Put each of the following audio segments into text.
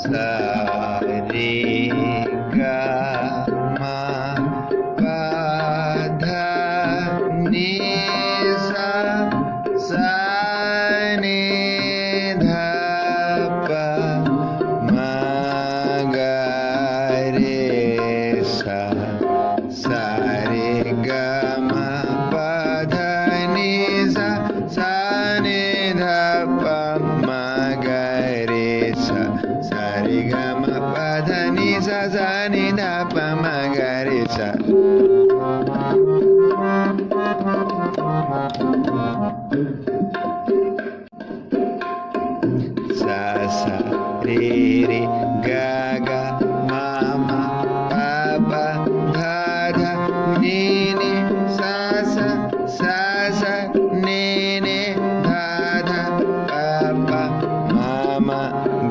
sa re ga ma pa dha ni sa sa ni dha pa ma ga re sa sa re ga ma pa dha ni sa sa ni dha pa ma ga re sa sa re ga ma pa dha ni sa sa ni dha pa ma ga re sa sa sa re re ga ga ma ma pa pa dha dha ni ni sa sa sa sa ni ni dha dha pa pa ma ma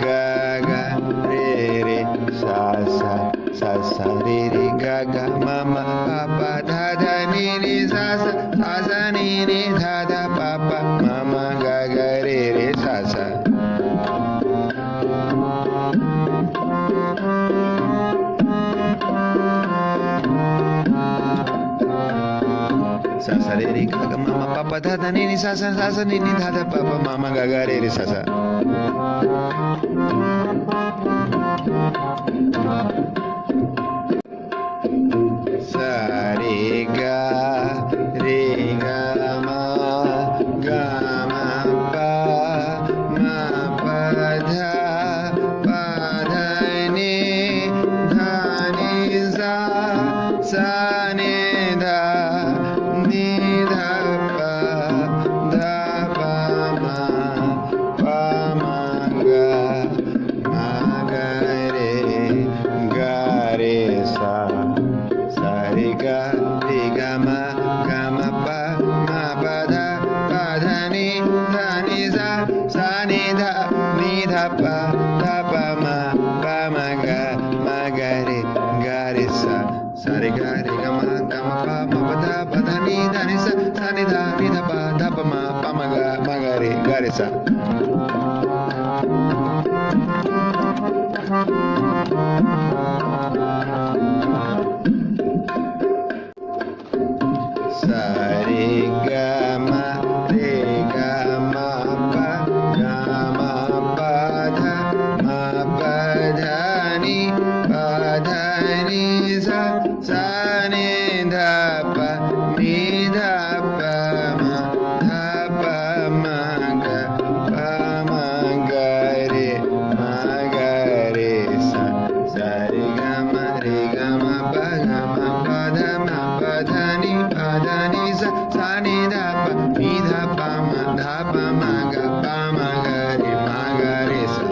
ga ga re re sa sa sa sa re re ga ga ma ma pa pa dha dha ni ni sa sa sa sa ni ni dha dha pa pa ma ma ga ga re re sa sa sa sa re re ga ga ma ma pa pa dha dha ni ni sa sa ni ni dha dha pa pa ma ma ga ga re re sa sa sa re ga ma pa dha ni dha ni sa sa ni dha ni dha pa dha pa ma ga re sa sa re ga ma pa dha ni sa sa ni dha pa ma ga re sa sa re ga ma pa dha ni sa sa ni dha pa ma ga re sa sa re ga ma pa dha ni sa sa ni dha pa ma ga re sa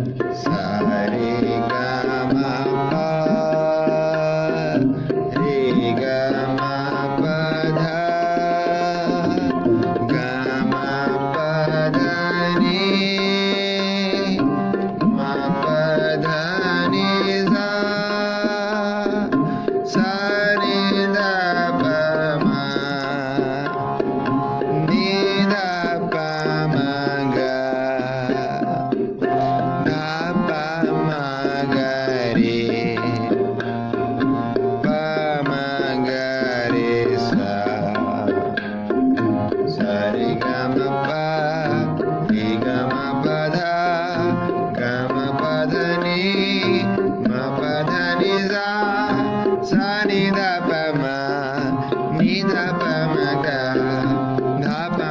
sa re ga ma pa dha ni sa sa ni dha pa ma ga re sa sa re ga ma pa dha ni sa sa ni dha pa ma ni dha pa ma ga re sa sa re ga ma pa dha ni sa sa ni dha pa ma ga dha pa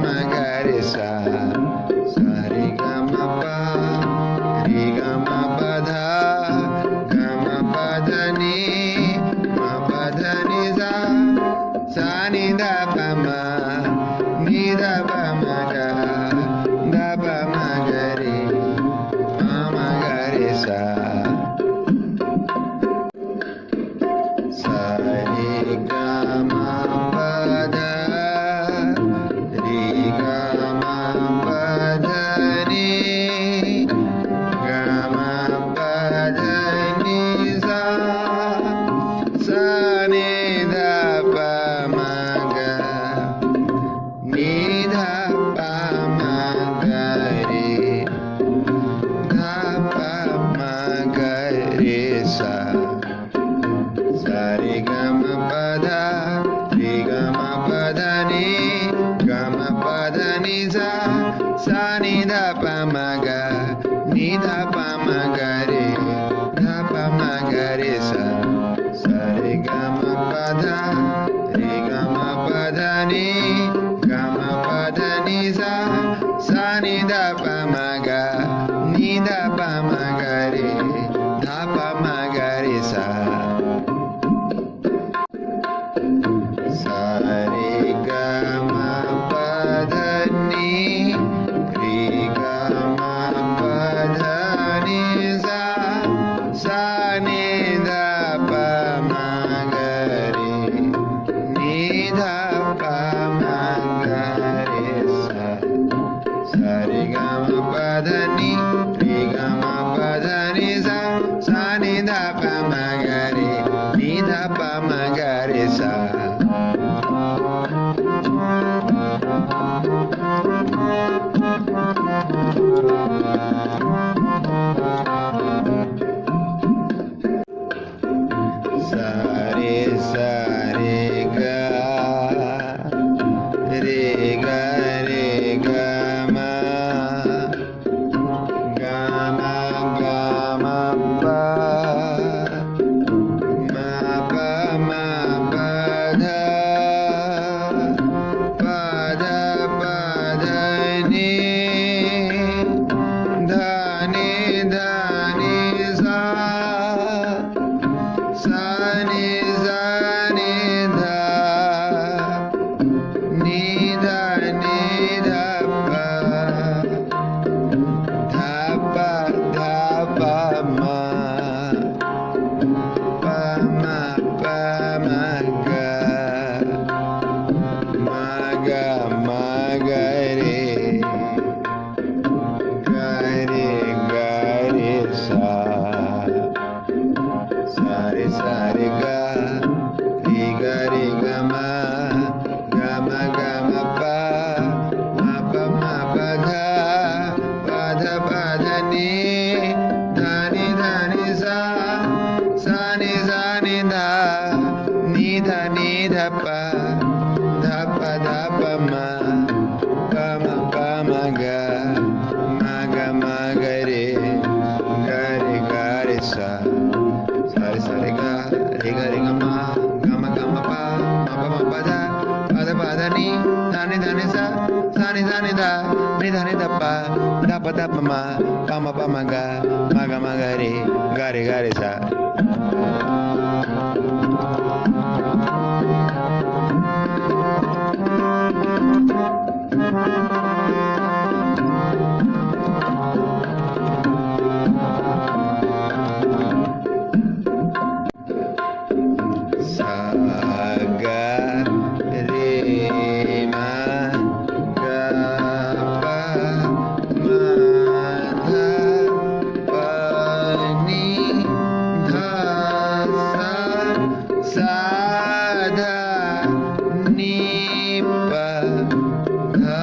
ma ga re sa sa re ga ma pa dha ni sa sa ni dha pa ma ga dha pa ma ga re sa sa re ga ma pa dha ni sa sa re ga ma pa dha re ga ma pa dha ni ga ma pa dha ni sa sa ni dha pa ma ga ni dha pa ma ga re dha pa ma ga re sa sa re ga ma pa dha re ga ma pa dha ni ga ma pa dha ni sa sa ni dha pa ma ga ni dha pa ma ga re dha pa ma ga re sa sa re ga ma pa dha ni re ga ma pa dha ni sa sa ni dha pa ma ga re ni dha pa ma ga re sa sa re ga ma pa dha ni re ga ma pa dha ni sa sa ni dha pa ma ga re ni dha pa ma ga re sa sa re ga ma pa ma pa dha pa dha ni dha ni sa sa ni dha ni dha pa dha pa ma ga re sa sa re ga ma pa ma pa dha pa dha ni dha ni sa sa ni dha ni dha pa ma ga re sa sa re ga ma pa dha ni sa sa ni dha pa ma ga re sa sa ga re ma ga pa ma dha pa ni dha sa sa dha ni pa dha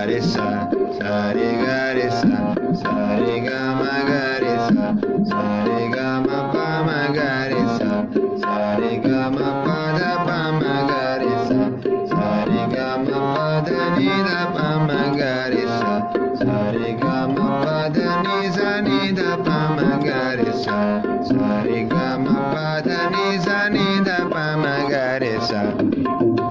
re sa re ga re sa re ga ma ga re sa re ga ma pa ma ga re sa re ga ma pa da pa ma ga re sa re ga ma pa da ni da pa ma ga re sa re ga ma pa da ni da pa ma ga re sa re ga ma pa da ni da pa ma ga re sa